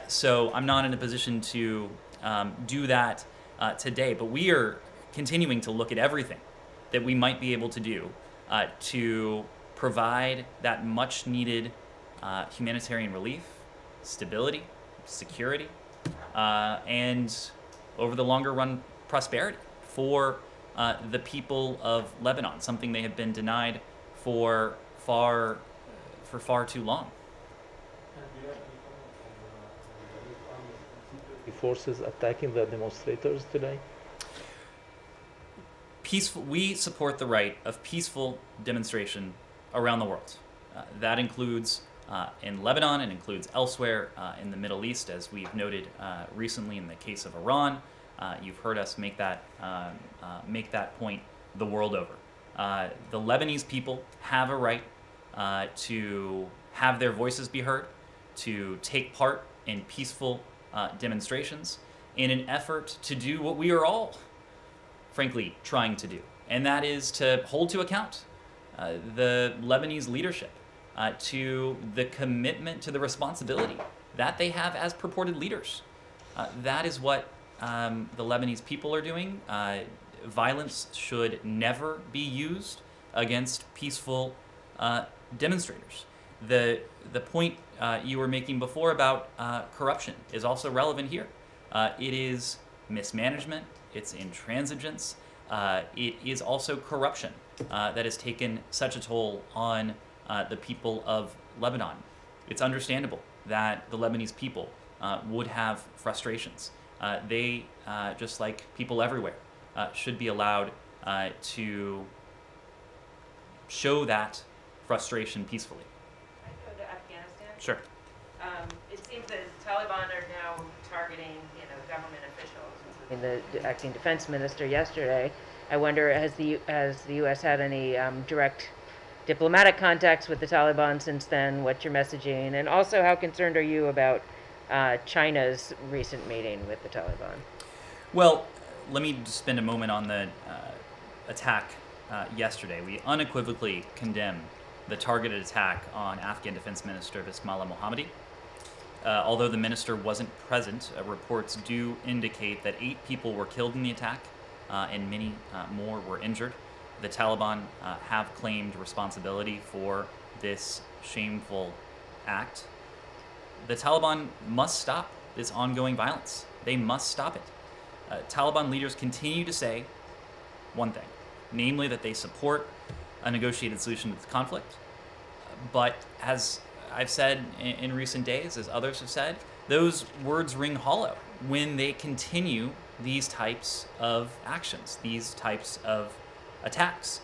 So I'm not in a position to do that today, but we are continuing to look at everything that we might be able to do to provide that much needed humanitarian relief, stability, security, and over the longer run, prosperity for the people of Lebanon, something they have been denied for far too long. Forces attacking the demonstrators today? We support the right of peaceful demonstration around the world. That includes in Lebanon and includes elsewhere in the Middle East, as we've noted recently in the case of Iran. You've heard us make that point the world over. The Lebanese people have a right to have their voices be heard, to take part in peaceful demonstrations in an effort to do what we are all, frankly, trying to do, and that is to hold to account the Lebanese leadership to the commitment, to the responsibility that they have as purported leaders. That is what the Lebanese people are doing. Violence should never be used against peaceful demonstrators. The point you were making before about corruption is also relevant here. It is mismanagement, it's intransigence, it is also corruption that has taken such a toll on the people of Lebanon. It's understandable that the Lebanese people would have frustrations. They, just like people everywhere, should be allowed to show that frustration peacefully. I go to Afghanistan. Sure. It seems that the Taliban are now targeting, government officials, including the acting defense minister yesterday. I wonder, has the U.S. had any direct diplomatic contacts with the Taliban since then? What's your messaging? And also, how concerned are you about China's recent meeting with the Taliban? Well, let me just spend a moment on the attack yesterday. We unequivocally condemn the targeted attack on Afghan Defense Minister Bismillah Mohammadi. Although the minister wasn't present, reports do indicate that 8 people were killed in the attack and many more were injured. The Taliban have claimed responsibility for this shameful act. The Taliban must stop this ongoing violence. They must stop it. Taliban leaders continue to say one thing, namely that they support a negotiated solution to the conflict. But as I've said in recent days, as others have said, those words ring hollow when they continue these types of actions, these types of attacks,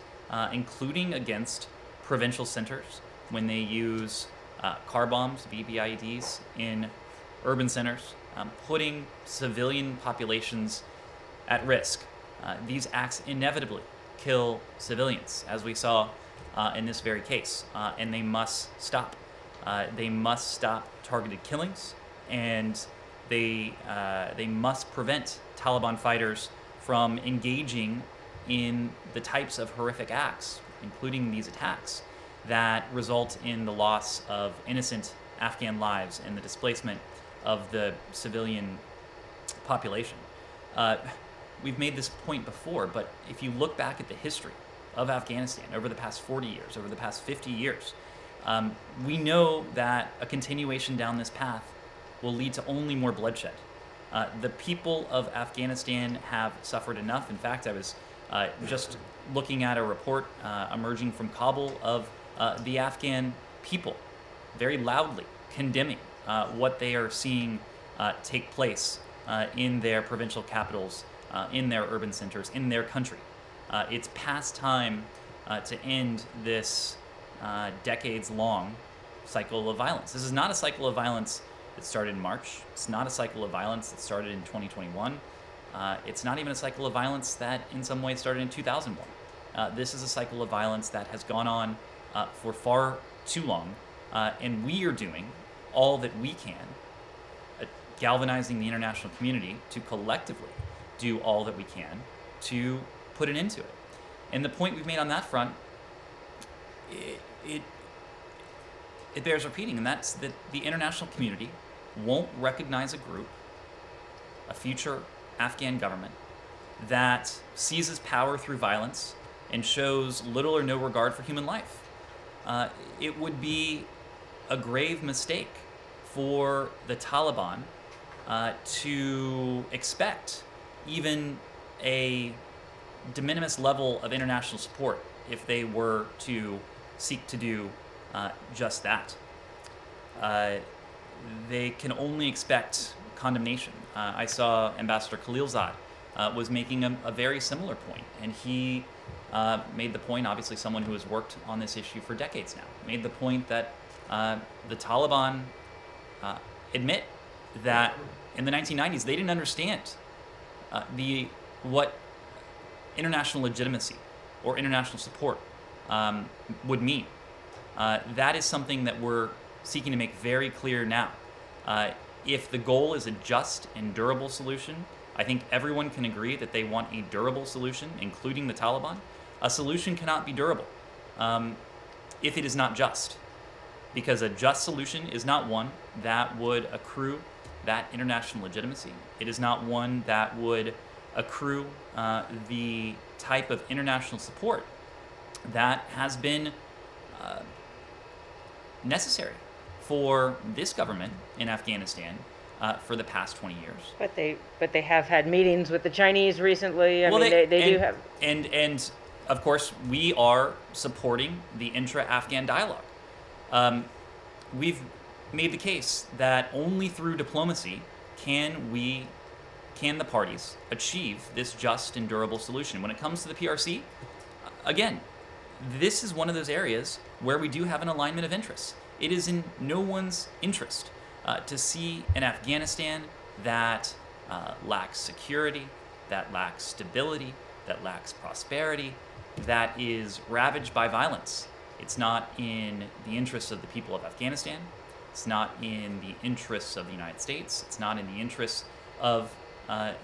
including against provincial centers, when they use car bombs, BBIEDs, in urban centers, putting civilian populations at risk. These acts inevitably kill civilians, as we saw in this very case, and they must stop. They must stop targeted killings, and they must prevent Taliban fighters from engaging in the types of horrific acts, including these attacks, that result in the loss of innocent Afghan lives and the displacement of the civilian population. We've made this point before, but if you look back at the history of Afghanistan over the past 40 years, over the past 50 years, we know that a continuation down this path will lead to only more bloodshed. The people of Afghanistan have suffered enough. In fact, I was just looking at a report emerging from Kabul of the Afghan people very loudly condemning what they are seeing take place in their provincial capitals, in their urban centers, in their country. It's past time to end this decades-long cycle of violence. This is not a cycle of violence that started in March. It's not a cycle of violence that started in 2021. It's not even a cycle of violence that in some ways started in 2001. This is a cycle of violence that has gone on for far too long, and we are doing all that we can, galvanizing the international community to collectively do all that we can to put an end to it. And the point we've made on that front, it bears repeating, and that's that the international community won't recognize a group, a future Afghan government, that seizes power through violence and shows little or no regard for human life. It would be a grave mistake for the Taliban to expect even a de minimis level of international support if they were to seek to do just that. They can only expect condemnation. I saw Ambassador Khalilzad was making a very similar point, and he made the point, obviously someone who has worked on this issue for decades now, made the point that the Taliban admit that in the 1990s they didn't understand what international legitimacy or international support would mean. That is something that we're seeking to make very clear now. If the goal is a just and durable solution, I think everyone can agree that they want a durable solution, including the Taliban. A solution cannot be durable if it is not just, because a just solution is not one that would accrue that international legitimacy. It is not one that would accrue the type of international support that has been necessary for this government in Afghanistan for the past 20 years. But they have had meetings with the Chinese recently. I mean, they do have. And of course, we are supporting the intra-Afghan dialogue. We've made the case that only through diplomacy can the parties achieve this just and durable solution. When it comes to the PRC, again, this is one of those areas where we do have an alignment of interests. It is in no one's interest to see an Afghanistan that lacks security, that lacks stability, that lacks prosperity, that is ravaged by violence. It's not in the interests of the people of Afghanistan. It's not in the interests of the United States. It's not in the interests of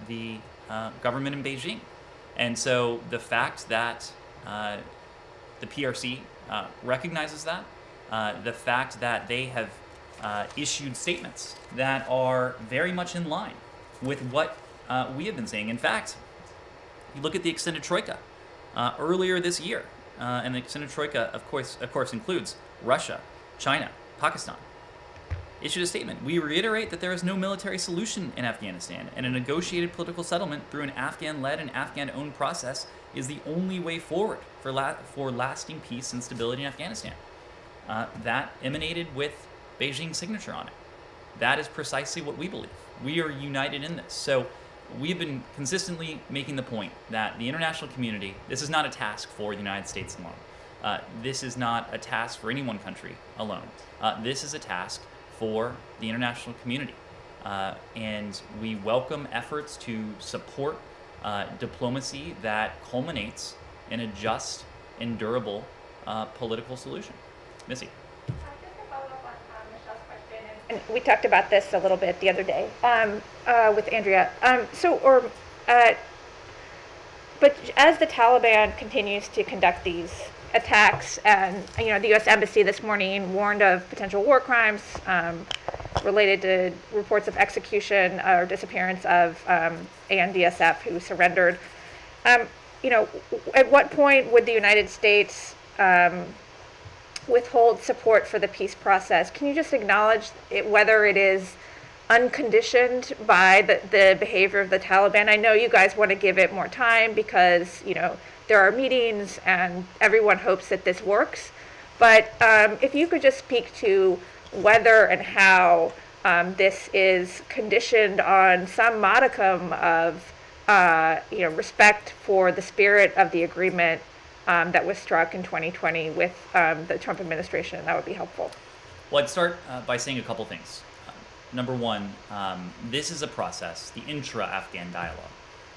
the government in Beijing. And so the fact that the PRC recognizes that, the fact that they have issued statements that are very much in line with what we have been saying. In fact, you look at the extended troika earlier this year, and the extended troika, of course, includes Russia, China, Pakistan, issued a statement. We reiterate that there is no military solution in Afghanistan, and a negotiated political settlement through an Afghan-led and Afghan-owned process is the only way forward for lasting peace and stability in Afghanistan. That emanated with Beijing's signature on it. That is precisely what we believe. We are united in this. So we've been consistently making the point that the international community, this is not a task for the United States alone. This is not a task for any one country alone. This is a task for the international community. And we welcome efforts to support diplomacy that culminates in a just and durable political solution. Missy. Just to follow up on Michelle's question, and we talked about this a little bit the other day with Andrea. But as the Taliban continues to conduct these attacks, and the U.S. Embassy this morning warned of potential war crimes related to reports of execution or disappearance of ANDSF who surrendered. At what point would the United States withhold support for the peace process? Can you just acknowledge whether it is unconditioned by the behavior of the Taliban? I know you guys want to give it more time because, there are meetings and everyone hopes that this works. But if you could just speak to whether and how this is conditioned on some modicum of, respect for the spirit of the agreement that was struck in 2020 with the Trump administration, that would be helpful. Well, I'd start by saying a couple things. Number one, this is a process, the intra-Afghan dialogue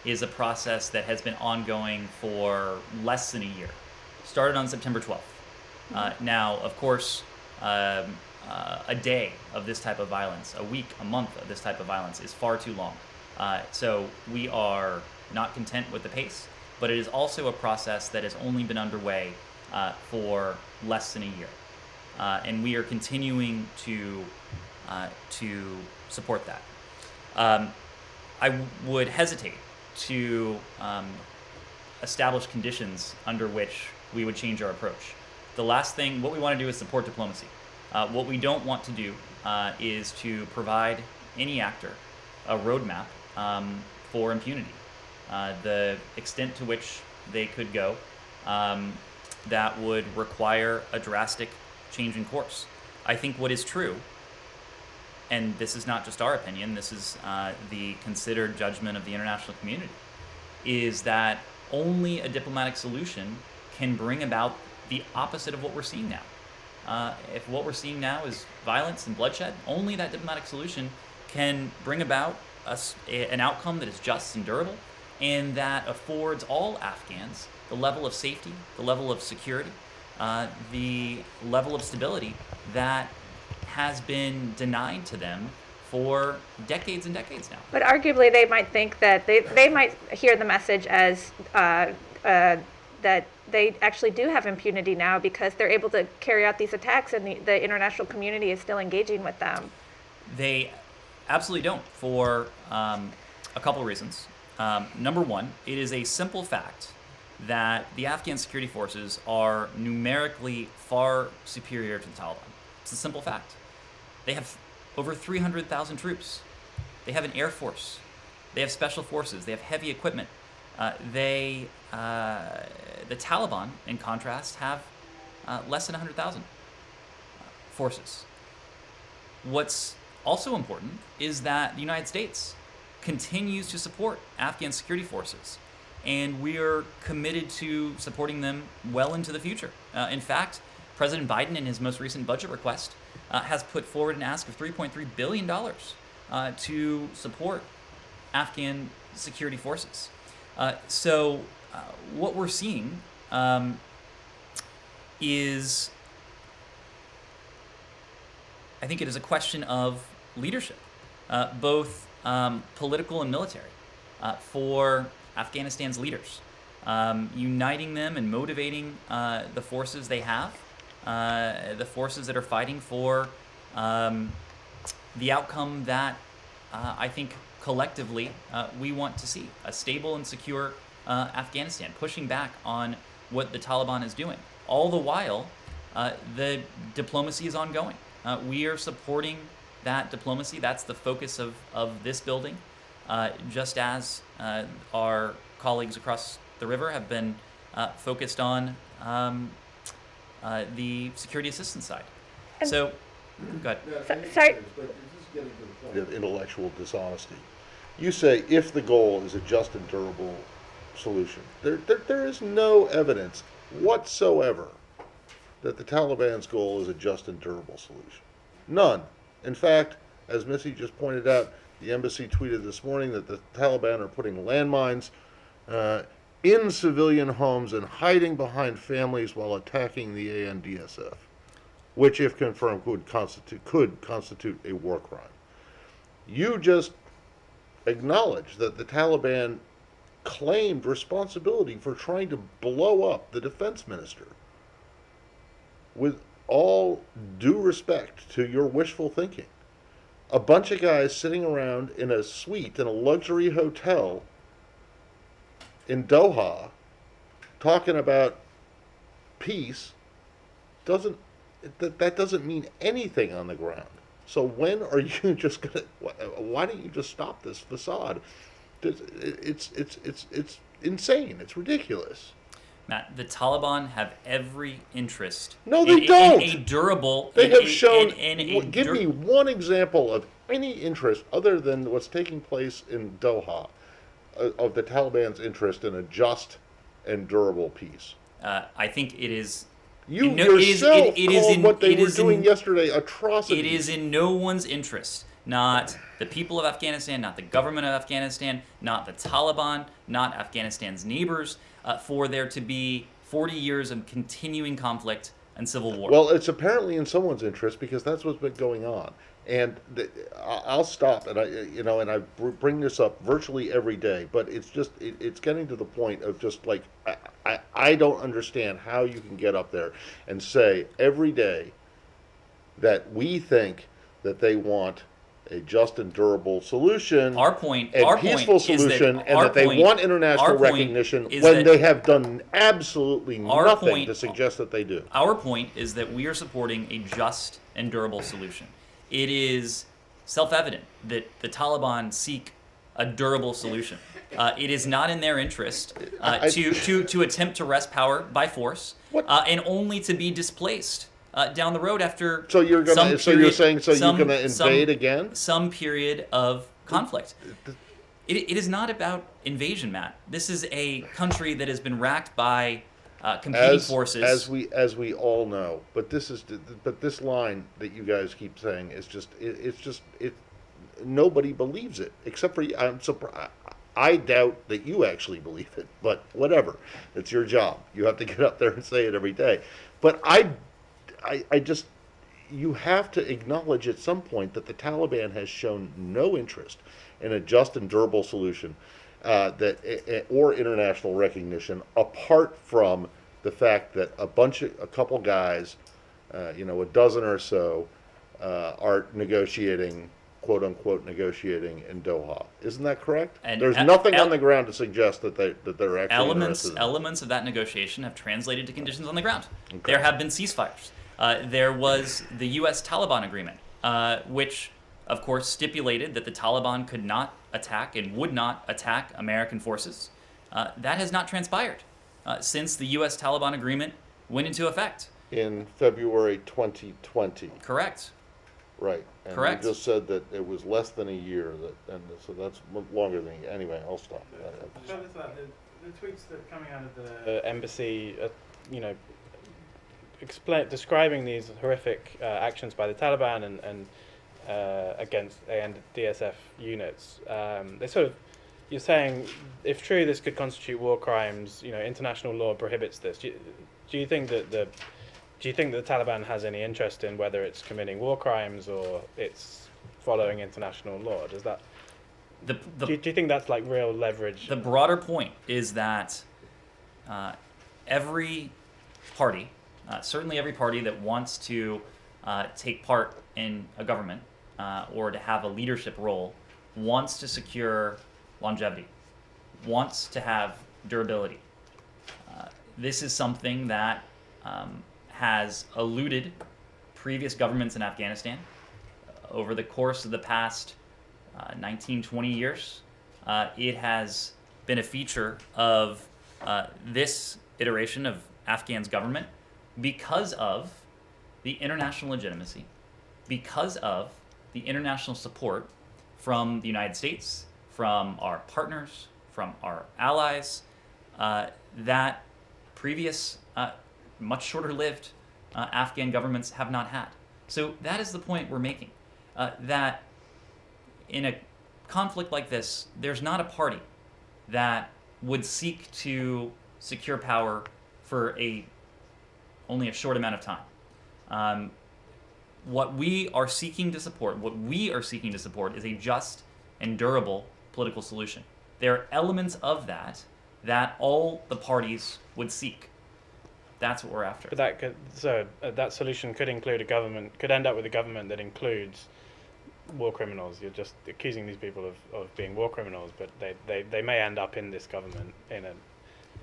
is a process that has been ongoing for less than a year. Started on September 12th. Now, of course, a day of this type of violence, a week, a month of this type of violence is far too long. So we are not content with the pace, but it is also a process that has only been underway for less than a year. And we are continuing to to support that. I would hesitate to establish conditions under which we would change our approach. The last thing, what we want to do is support diplomacy. What we don't want to do is to provide any actor a roadmap for impunity. The extent to which they could go, that would require a drastic change in course. I think what is true, and this is not just our opinion, this is the considered judgment of the international community, is that only a diplomatic solution can bring about the opposite of what we're seeing now. If what we're seeing now is violence and bloodshed, only that diplomatic solution can bring about an outcome that is just and durable, and that affords all Afghans the level of safety, the level of security, the level of stability that has been denied to them for decades and decades now. But arguably, they might think that they might hear the message as that they actually do have impunity now because they're able to carry out these attacks, and the international community is still engaging with them. They absolutely don't, for a couple of reasons. Number one, it is a simple fact that the Afghan security forces are numerically far superior to the Taliban. It's a simple fact. They have over 300,000 troops. They have an air force. They have special forces. They have heavy equipment. The Taliban, in contrast, have less than 100,000 forces. What's also important is that the United States continues to support Afghan security forces, and we are committed to supporting them well into the future. In fact, President Biden, in his most recent budget request, has put forward an ask of $3.3 billion to support Afghan security forces. So what we're seeing is, I think it is a question of leadership, both political and military, for Afghanistan's leaders, uniting them and motivating the forces they have, the forces that are fighting for the outcome that I think collectively we want to see, a stable and secure Afghanistan, pushing back on what the Taliban is doing. All the while, the diplomacy is ongoing. We are supporting that diplomacy. That's the focus of this building, just as our colleagues across the river have been focused on the security assistance side. So, go ahead. Sorry. But this is getting to the point of intellectual dishonesty. You say if the goal is a just and durable solution. There is no evidence whatsoever that the Taliban's goal is a just and durable solution. None. In fact, as Missy just pointed out, the embassy tweeted this morning that the Taliban are putting landmines in civilian homes and hiding behind families while attacking the ANDSF, which, if confirmed, could constitute a war crime. You just acknowledged that the Taliban claimed responsibility for trying to blow up the defense minister. With all due respect to your wishful thinking, a bunch of guys sitting around in a suite in a luxury hotel in Doha talking about peace that doesn't mean anything on the ground. So when are you just gonna? Why don't you just stop this facade? It's insane. It's ridiculous. Matt, the Taliban have every interest. No, they don't. In a durable. They have shown. Give me one example of any interest other than what's taking place in Doha, of the Taliban's interest in a just and durable peace. I think it is. You yourself called what they were doing yesterday atrocities. It is in no one's interest, not the people of Afghanistan, not the government of Afghanistan, not the Taliban, not Afghanistan's neighbors, for there to be 40 years of continuing conflict and civil war. Well, it's apparently in someone's interest because that's what's been going on. And I'll stop, and I bring this up virtually every day, but it's just it's getting to the point of just like I don't understand how you can get up there and say every day that we think that they want a just and durable solution, Our point, and our peaceful point is solution, that and our that they point, want our international point recognition is when that they have done absolutely our nothing point- to suggest that they do. Our point is that we are supporting a just and durable solution. It is self-evident that the Taliban seek a durable solution. It is not in their interest to attempt to wrest power by force, and only to be displaced down the road after So you're gonna. some So you're period- saying. So some- you're gonna invade again? some period of conflict. It is not about invasion, Matt. This is a country that has been racked by competing forces. As we all know, but this line that you guys keep saying is just nobody believes it except for you. I'm surprised. I doubt that you actually believe it, but whatever. It's your job. You have to get up there and say it every day. But I just, you have to acknowledge at some point that the Taliban has shown no interest in a just and durable solution or international recognition, apart from the fact that a couple guys, a dozen or so, are negotiating, quote unquote, negotiating in Doha. Isn't that correct? And there's nothing on the ground to suggest that they're actually interested in it. Elements of that negotiation have translated to conditions on the ground. Okay. There have been ceasefires. There was the U.S. Taliban agreement, which, of course, stipulated that the Taliban could not attack and would not attack American forces. That has not transpired since the U.S. Taliban agreement went into effect. In February 2020. Correct. Right. And Correct. You just said that it was less than a year, and so that's longer than a year. Anyway, I'll stop. The tweets that are coming out of the embassy, describing these horrific actions by the Taliban and against DSF units. They sort of, you're saying, if true, this could constitute war crimes. International law prohibits this. Do you think that the Taliban has any interest in whether it's committing war crimes or it's following international law? Does that? Do you think that's like real leverage? The broader point is that every party, certainly every party that wants to take part in a government or to have a leadership role, wants to secure longevity, wants to have durability. This is something that has eluded previous governments in Afghanistan over the course of the past 19, 20 years. It has been a feature of this iteration of Afghan's government because of the international legitimacy, because of the international support from the United States, from our partners, from our allies, that previous much shorter-lived Afghan governments have not had. So that is the point we're making, that in a conflict like this, there's not a party that would seek to secure power for only a short amount of time. What we are seeking to support is a just and durable political solution. There are elements of that all the parties would seek. That's what we're after. But that solution could include could end up with a government that includes war criminals. You're just accusing these people of being war criminals, but they may end up in this government in a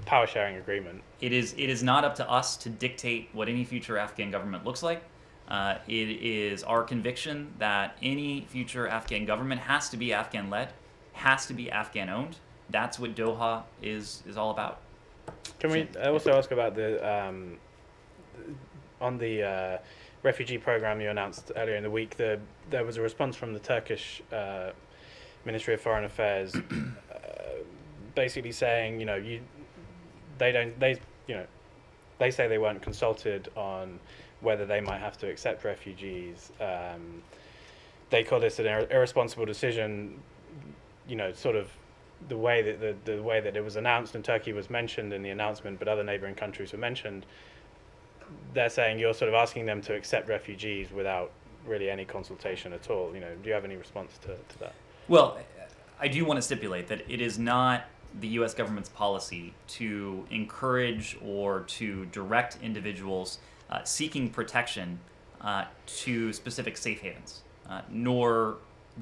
power sharing agreement. It is not up to us to dictate what any future Afghan government looks like. It is our conviction that any future Afghan government has to be Afghan led, has to be Afghan owned. That's what Doha is all about. Can we also ask about on the refugee program you announced earlier in the week? There was a response from the Turkish Ministry of Foreign Affairs, basically saying, they say they weren't consulted on whether they might have to accept refugees. They call this an irresponsible decision. Sort of the way that it was announced, and Turkey was mentioned in the announcement, but other neighboring countries were mentioned. They're saying you're sort of asking them to accept refugees without really any consultation at all. Do you have any response to that? Well, I do want to stipulate that it is not the U.S. government's policy to encourage or to direct individuals seeking protection to specific safe havens. nor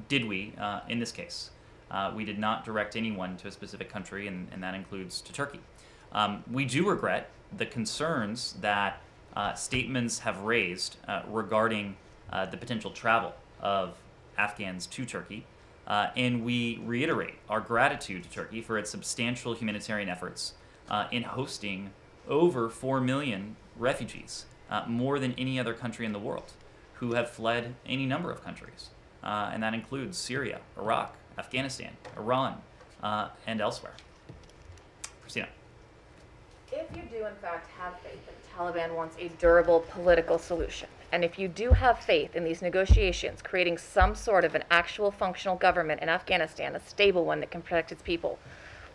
did we in this case. We did not direct anyone to a specific country, and that includes to Turkey. We do regret the concerns that statements have raised regarding the potential travel of Afghans to Turkey, and we reiterate our gratitude to Turkey for its substantial humanitarian efforts in hosting over 4 million refugees, more than any other country in the world, who have fled any number of countries. And that includes Syria, Iraq, Afghanistan, Iran, and elsewhere. Christina. If you do in fact have faith that the Taliban wants a durable political solution, and if you do have faith in these negotiations creating some sort of an actual functional government in Afghanistan, a stable one that can protect its people,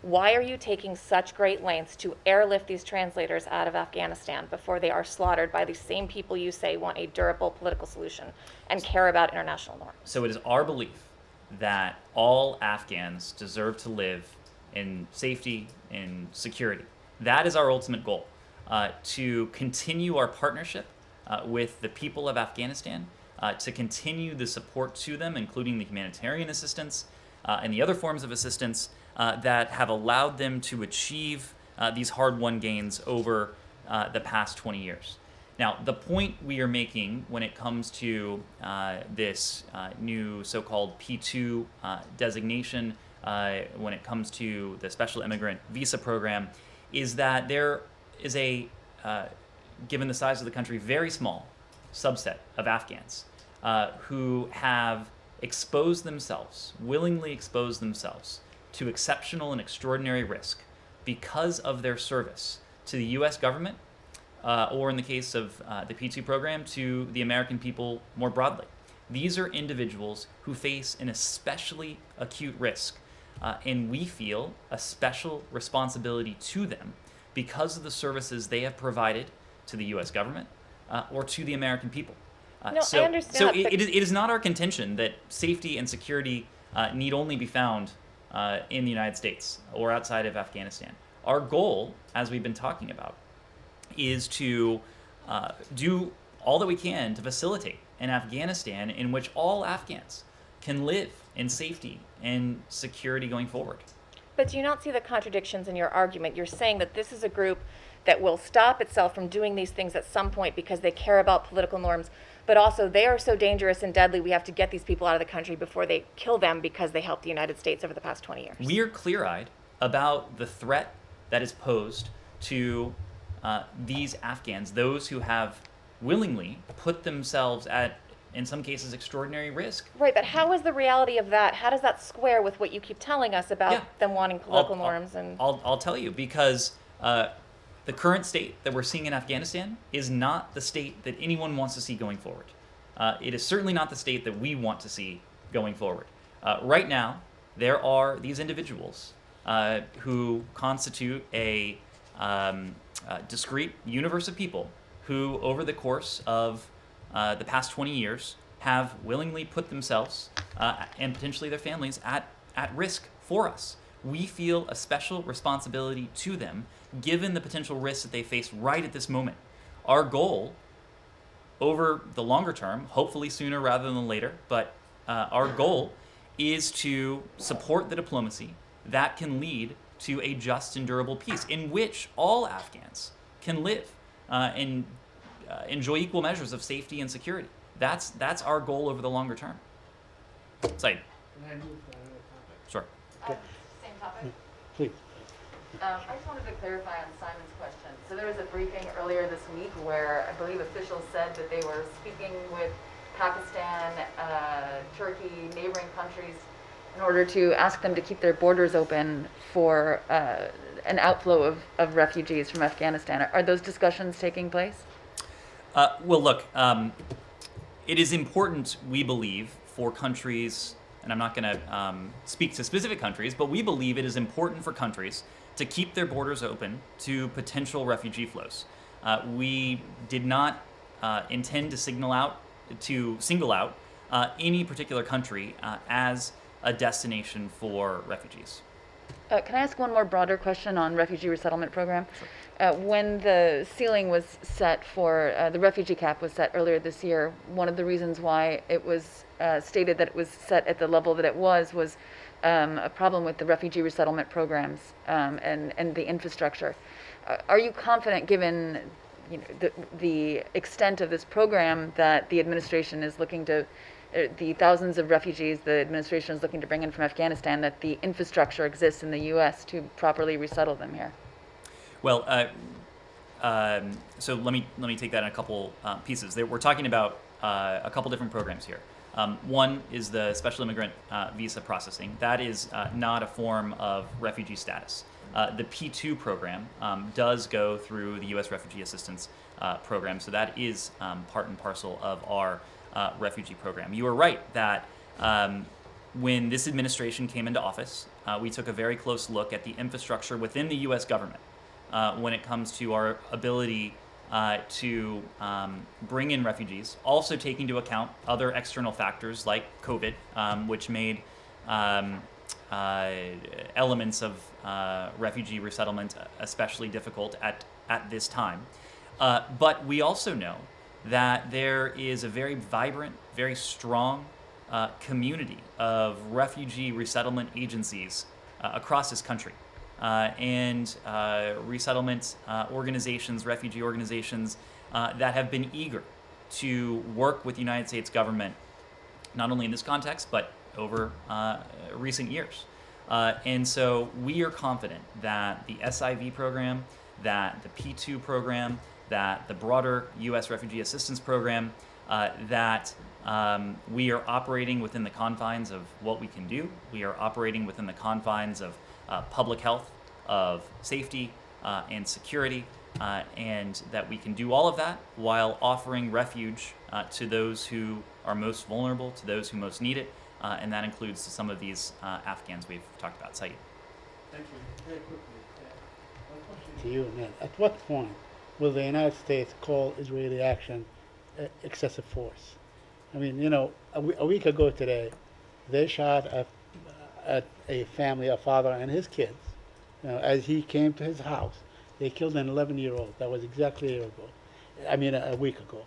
why are you taking such great lengths to airlift these translators out of Afghanistan before they are slaughtered by the same people you say want a durable political solution and care about international norms? So it is our belief that all Afghans deserve to live in safety and security. That is our ultimate goal, to continue our partnership with the people of Afghanistan, to continue the support to them, including the humanitarian assistance and the other forms of assistance that have allowed them to achieve these hard-won gains over the past 20 years. Now, the point we are making when it comes to this new so-called P2 designation, when it comes to the special immigrant visa program, is that there is a, given the size of the country, very small subset of Afghans who have exposed themselves, willingly exposed themselves to exceptional and extraordinary risk because of their service to the U.S. government, or in the case of the P2 program, to the American people more broadly. These are individuals who face an especially acute risk, and we feel a special responsibility to them because of the services they have provided to the U.S. government or to the American people. No, I understand so that, but- it is not our contention that safety and security need only be found in the United States or outside of Afghanistan. Our goal, as we've been talking about, is to do all that we can to facilitate an Afghanistan in which all Afghans can live in safety and security going forward. But do you not see the contradictions in your argument? You're saying that this is a group that will stop itself from doing these things at some point because they care about political norms, but also they are so dangerous and deadly, we have to get these people out of the country before they kill them because they helped the United States over the past 20 years. We are clear-eyed about the threat that is posed to these Afghans, those who have willingly put themselves at, in some cases, extraordinary risk. Right, but how is the reality of that? How does that square with what you keep telling us about them wanting political norms? I'll tell you, because the current state that we're seeing in Afghanistan is not the state that anyone wants to see going forward. It is certainly not the state that we want to see going forward. Right now, there are these individuals who constitute a discrete universe of people who, over the course of the past 20 years, have willingly put themselves and potentially their families at risk for us. We feel a special responsibility to them, given the potential risks that they face right at this moment. Our goal, over the longer term, hopefully sooner rather than later, but our goal is to support the diplomacy that can lead to a just and durable peace in which all Afghans can live and enjoy equal measures of safety and security. That's our goal over the longer term. Said. Can I move to another topic? Sure. Same topic? Please. I just wanted to clarify on Simon's question. So there was a briefing earlier this week where I believe officials said that they were speaking with Pakistan, Turkey, neighboring countries in order to ask them to keep their borders open for an outflow of refugees from Afghanistan. Are those discussions taking place? Well, look, it is important, we believe, for countries, and I'm not going to speak to specific countries, but we believe it is important for countries to keep their borders open to potential refugee flows. We did not intend to single out any particular country as a destination for refugees. Can I ask one more broader question on refugee resettlement program? When the ceiling was set for, the refugee cap was set earlier this year, one of the reasons why it was stated that it was set at the level that it was a problem with the refugee resettlement programs and the infrastructure. Are you confident, given the extent of this program, that the administration is looking to, the thousands of refugees the administration is looking to bring in from Afghanistan, that the infrastructure exists in the U.S. to properly resettle them here? Well, so let me take that in a couple pieces. We're talking about a couple different programs here. One is the special immigrant visa processing. That is not a form of refugee status. The P2 program does go through the U.S. Refugee Assistance Program, so that is part and parcel of our refugee program. You are right that when this administration came into office, we took a very close look at the infrastructure within the U.S. government when it comes to our ability to bring in refugees, also taking into account other external factors like COVID, which made elements of refugee resettlement especially difficult at this time. But we also know that there is a very vibrant, very strong community of refugee resettlement agencies across this country. And resettlement organizations, refugee organizations that have been eager to work with the United States government, not only in this context, but over recent years. And so we are confident that the SIV program, that the P2 program, that the broader U.S. Refugee Assistance Program, that we are operating within the confines of what we can do. We are operating within the confines of public health, of safety and security, and that we can do all of that while offering refuge to those who are most vulnerable, to those who most need it, and that includes some of these Afghans we've talked about. Saeed. Thank you. Very quickly, one question To you, Ned, at what point will the United States call Israeli action excessive force? I mean, you know, a week ago today, they shot at a family, a father and his kids, as he came to his house. They killed an 11-year-old. That was exactly a year ago. I mean, a week ago.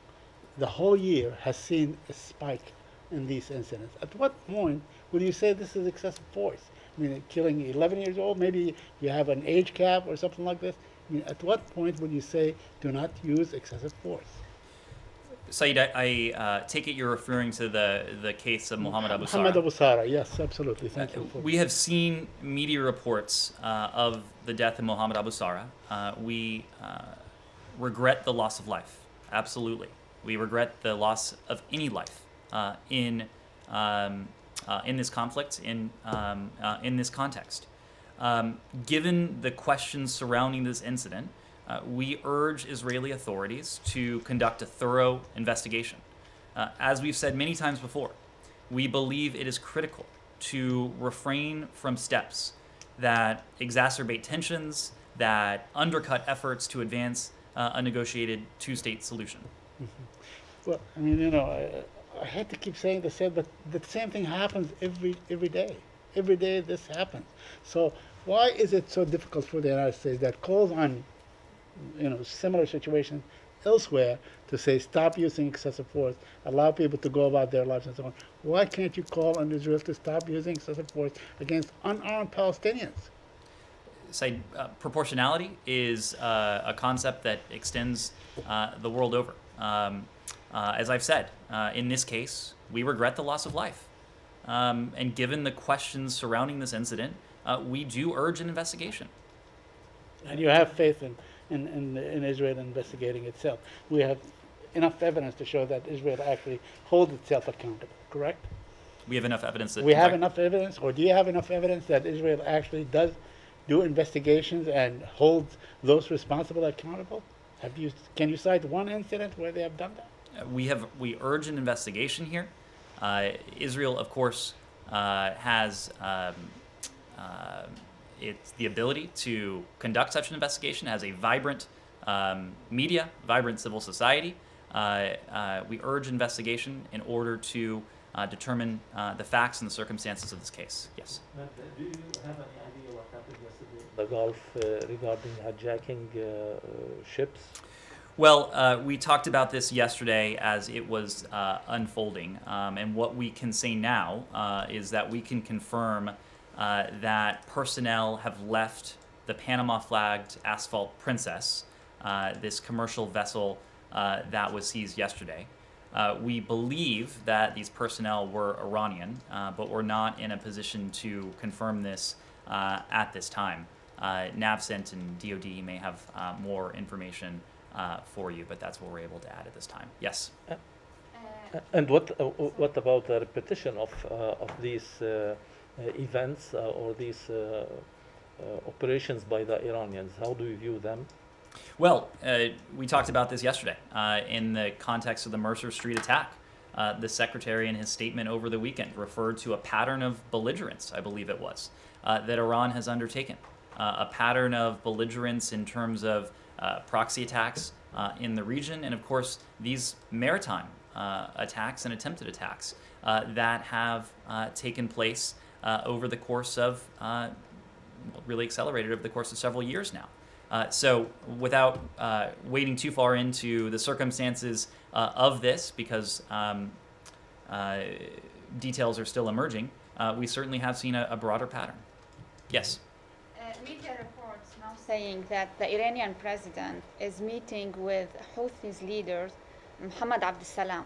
The whole year has seen a spike in these incidents. At what point will you say this is excessive force? I mean, killing 11 years old, maybe you have an age cap or something like this. I mean, at what point will you say do not use excessive force? Saeed, I take it you're referring to the case of Mohammed Abu Sara. Mohammed Abu Sara, yes, absolutely. Thank you. We have seen media reports of the death of Mohammed Abu Sara. We regret the loss of life, absolutely. We regret the loss of any life in this conflict, in this context. Given the questions surrounding this incident, we urge Israeli authorities to conduct a thorough investigation. As we've said many times before, we believe it is critical to refrain from steps that exacerbate tensions, that undercut efforts to advance a negotiated two-state solution. Mm-hmm. Well, I mean, you know, I hate to keep saying the same, but the same thing happens every day. Every day this happens. So why is it so difficult for the United States that calls on, you know, similar situations elsewhere to say stop using excessive force, allow people to go about their lives and so on? Why can't you call on Israel to stop using excessive force against unarmed Palestinians? Say, proportionality is a concept that extends the world over. As I've said, in this case, we regret the loss of life. And given the questions surrounding this incident, we do urge an investigation. And you have faith in Israel investigating itself. We have enough evidence to show that Israel actually holds itself accountable, correct? We have enough evidence that... We have enough evidence, or do you have enough evidence that Israel actually does do investigations and holds those responsible accountable? Can you cite one incident where they have done that? We urge an investigation here. Israel, of course, has it's the ability to conduct such an investigation, has a vibrant media, vibrant civil society. We urge investigation in order to determine the facts and the circumstances of this case. Yes. Matt, do you have any idea what happened yesterday in the Gulf regarding hijacking ships? Well, we talked about this yesterday as it was unfolding, and what we can say now is that we can confirm that personnel have left the Panama-flagged Asphalt Princess, this commercial vessel that was seized yesterday. We believe that these personnel were Iranian, but we're not in a position to confirm this at this time. NAVCENT and DoD may have more information for you, but that's what we're able to add at this time. Yes. And what about the repetition of these events or these operations by the Iranians? How do you view them? Well, we talked about this yesterday in the context of the Mercer Street attack. The secretary in his statement over the weekend referred to a pattern of belligerence, I believe it was, that Iran has undertaken. A pattern of belligerence in terms of proxy attacks in the region, and of course these maritime attacks and attempted attacks that have taken place over the course of, really accelerated over the course of several years now. So without wading too far into the circumstances of this, because details are still emerging, we certainly have seen a broader pattern. Yes? Media reports now saying that the Iranian president is meeting with Houthis leaders, Mohammed Abdel Salam.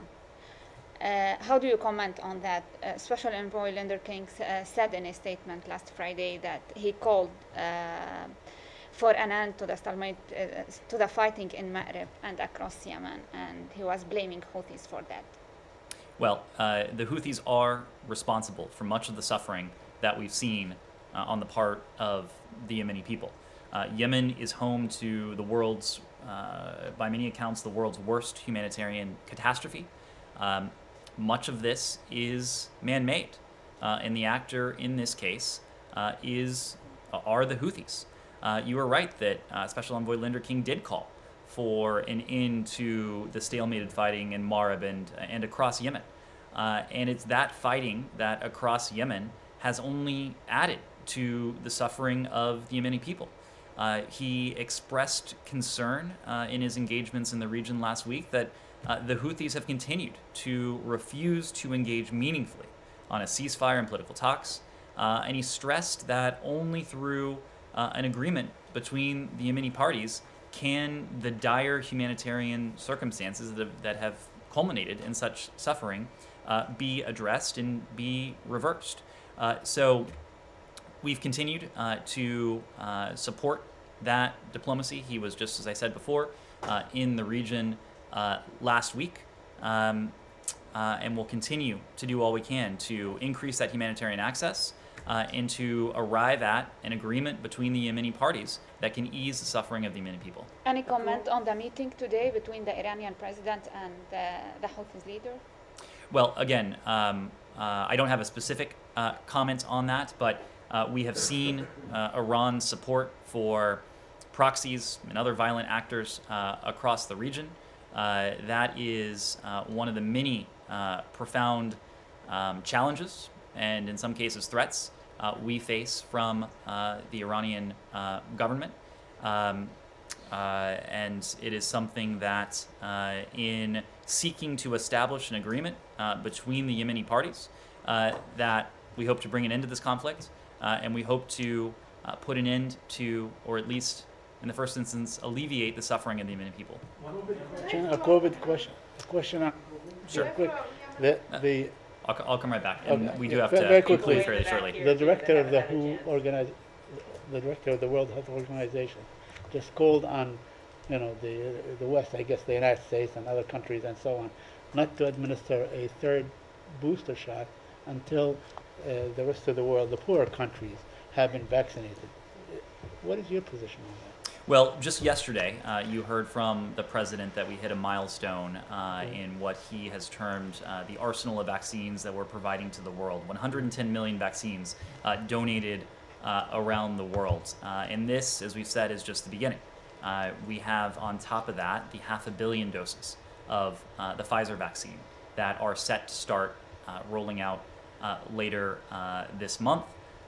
How do you comment on that? Special Envoy Linder King said in a statement last Friday that he called for an end to the stalemate, to the fighting in Maghreb and across Yemen, and he was blaming Houthis for that. Well, the Houthis are responsible for much of the suffering that we've seen on the part of the Yemeni people. Yemen is home to the world's, by many accounts, the world's worst humanitarian catastrophe. Much of this is man-made, and the actor in this case are the Houthis. You are right that Special Envoy Linder King did call for an end to the stalemated fighting in Marib and across Yemen. And it's that fighting that across Yemen has only added to the suffering of the Yemeni people. He expressed concern in his engagements in the region last week that the Houthis have continued to refuse to engage meaningfully on a ceasefire and political talks. And he stressed that only through an agreement between the Yemeni parties can the dire humanitarian circumstances that have culminated in such suffering be addressed and be reversed. So we've continued to support that diplomacy. He was, just as I said before, in the region last week, and we'll continue to do all we can to increase that humanitarian access and to arrive at an agreement between the Yemeni parties that can ease the suffering of the Yemeni people. Any comment on the meeting today between the Iranian president and the Houthis leader? Well, again, I don't have a specific comment on that, but we have seen Iran's support for proxies and other violent actors across the region. That is one of the many profound challenges and in some cases threats we face from the Iranian government. And it is something that in seeking to establish an agreement between the Yemeni parties that we hope to bring an end to this conflict, and we hope to put an end to, or at least in the first instance, alleviate the suffering of the Yemeni people. A COVID question. A question on. Sure. Quick. I'll come right back. And Okay. we do have Very to quickly. conclude fairly shortly. The director of the the director of the World Health Organization, just called on, the West, I guess the United States and other countries and so on, not to administer a third booster shot until the rest of the world, the poorer countries, have been vaccinated. What is your position on that? Well, just yesterday, you heard from the president that we hit a milestone in what he has termed the arsenal of vaccines that we're providing to the world. 110 million vaccines donated around the world. And this, as we've said, is just the beginning. We have, on top of that, the 500 million doses of the Pfizer vaccine that are set to start rolling out later this month.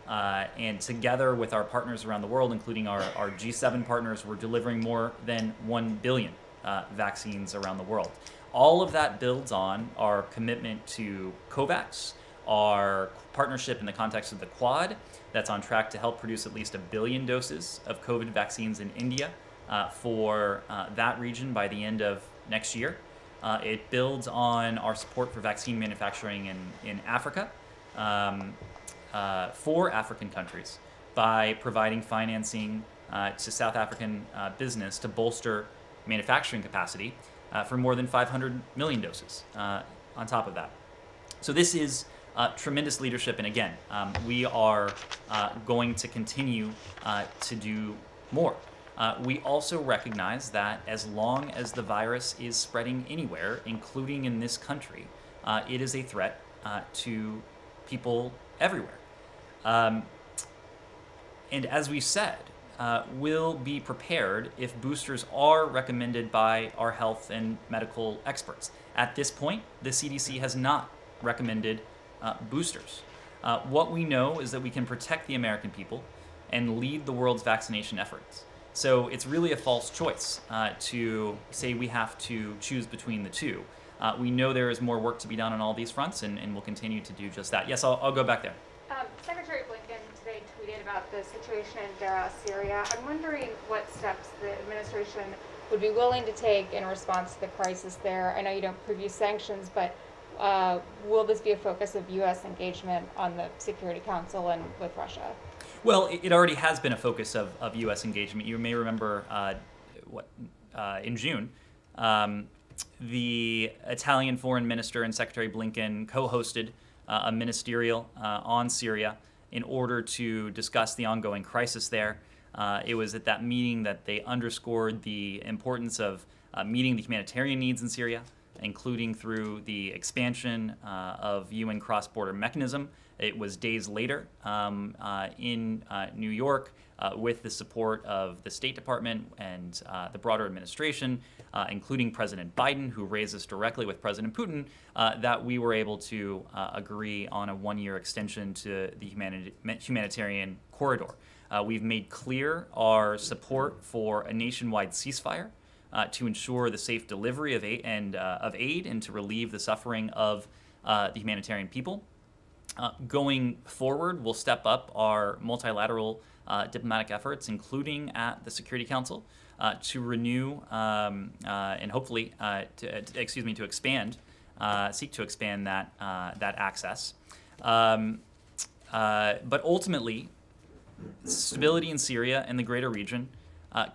And together with our partners around the world, including our G7 partners, we're delivering more than 1 billion vaccines around the world. All of that builds on our commitment to COVAX, our partnership in the context of the Quad, that's on track to help produce at least 1 billion doses of COVID vaccines in India for that region by the end of next year. It builds on our support for vaccine manufacturing in Africa for African countries by providing financing to South African business to bolster manufacturing capacity for more than 500 million doses on top of that. So this is tremendous leadership, and again, we are going to continue to do more. We also recognize that as long as the virus is spreading anywhere, including in this country, it is a threat to people everywhere. And as we said, we'll be prepared if boosters are recommended by our health and medical experts. At this point, the CDC has not recommended boosters. What we know is that we can protect the American people and lead the world's vaccination efforts. So it's really a false choice to say we have to choose between the two. We know there is more work to be done on all these fronts, and we'll continue to do just that. Yes, I'll go back there. Secretary Blinken today tweeted about the situation in Daraa, Syria. I'm wondering what steps the administration would be willing to take in response to the crisis there. I know you don't preview sanctions, but will this be a focus of U.S. engagement on the Security Council and with Russia? Well, it already has been a focus of U.S. engagement. You may remember in June, the Italian Foreign Minister and Secretary Blinken co-hosted a ministerial on Syria in order to discuss the ongoing crisis there. It was at that meeting that they underscored the importance of meeting the humanitarian needs in Syria, including through the expansion of UN cross-border mechanism. It was days later in New York with the support of the State Department and the broader administration, including President Biden, who raised this directly with President Putin, that we were able to agree on a one-year extension to the humanitarian corridor. We've made clear our support for a nationwide ceasefire to ensure the safe delivery of aid and to relieve the suffering of the humanitarian people. Going forward, we'll step up our multilateral diplomatic efforts, including at the Security Council, to renew and hopefully to expand, seek to expand that access. But ultimately, stability in Syria and the greater region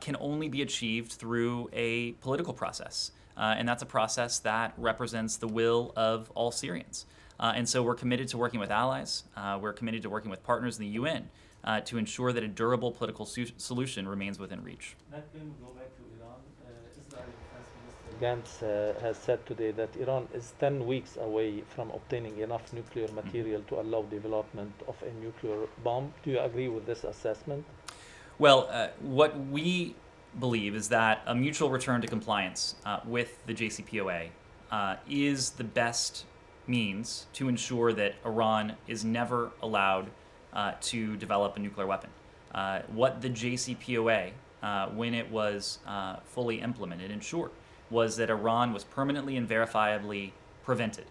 can only be achieved through a political process. And that's a process that represents the will of all Syrians. And so we're committed to working with allies. We're committed to working with partners in the UN to ensure that a durable political solution remains within reach. Let me go back to Iran. Israeli Defense Minister Gantz has said today that Iran is 10 weeks away from obtaining enough nuclear material to allow development of a nuclear bomb. Do you agree with this assessment? Well, what we believe is that a mutual return to compliance with the JCPOA is the best means to ensure that Iran is never allowed to develop a nuclear weapon. What the JCPOA, when it was fully implemented, ensured was that Iran was permanently and verifiably prevented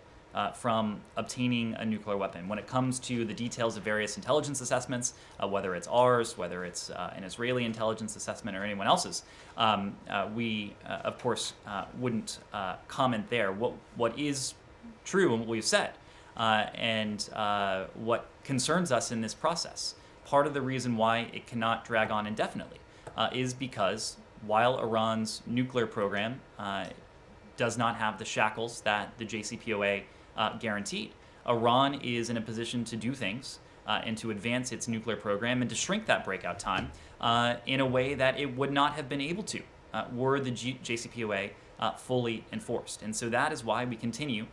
from obtaining a nuclear weapon. When it comes to the details of various intelligence assessments, whether it's ours, whether it's an Israeli intelligence assessment or anyone else's, we, of course, wouldn't comment there. What is true and what we've said, and what concerns us in this process, part of the reason why it cannot drag on indefinitely is because while Iran's nuclear program does not have the shackles that the JCPOA guaranteed, Iran is in a position to do things and to advance its nuclear program and to shrink that breakout time in a way that it would not have been able to were the JCPOA fully enforced. And so that is why we continue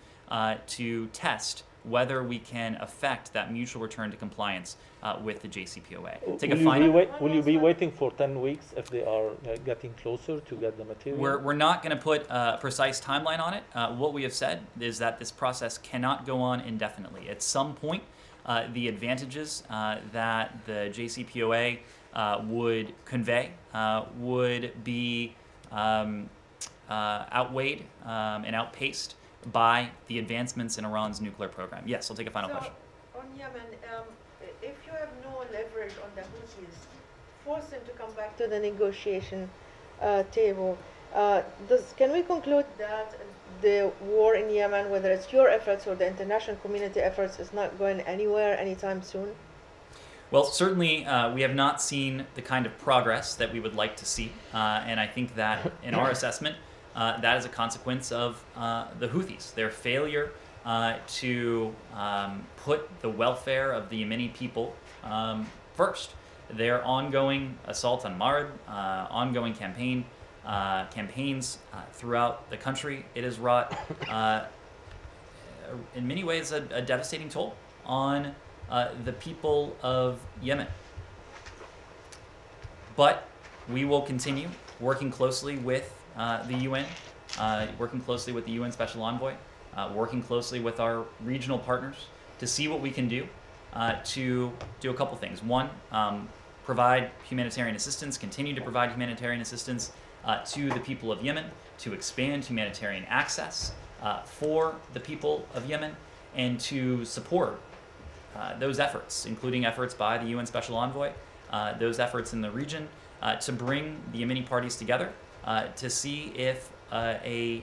to test whether we can affect that mutual return to compliance with the JCPOA. Take a Will you, final. will you be waiting for 10 weeks if they are getting closer to get the material? We're not going to put a precise timeline on it. What we have said is that this process cannot go on indefinitely. At some point, the advantages that the JCPOA would convey would be outweighed and outpaced by the advancements in Iran's nuclear program. Yes, I'll take a final question. On Yemen, if you have no leverage on the Houthis, force them to come back to the negotiation table. Can we conclude that the war in Yemen, whether it's your efforts or the international community efforts, is not going anywhere anytime soon? Well, certainly we have not seen the kind of progress that we would like to see, and I think that in our assessment, that is a consequence of the Houthis, their failure to put the welfare of the Yemeni people first. Their ongoing assault on Marib, ongoing campaigns throughout the country, it has wrought, in many ways, a devastating toll on the people of Yemen. But we will continue working closely with the UN, working closely with the UN Special Envoy, working closely with our regional partners to see what we can do to do a couple things. One, provide humanitarian assistance, continue to provide humanitarian assistance to the people of Yemen, to expand humanitarian access for the people of Yemen, and to support those efforts, including efforts by the UN Special Envoy, those efforts in the region to bring the Yemeni parties together to see if a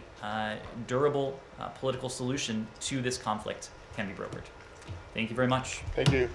durable political solution to this conflict can be brokered. Thank you very much. Thank you.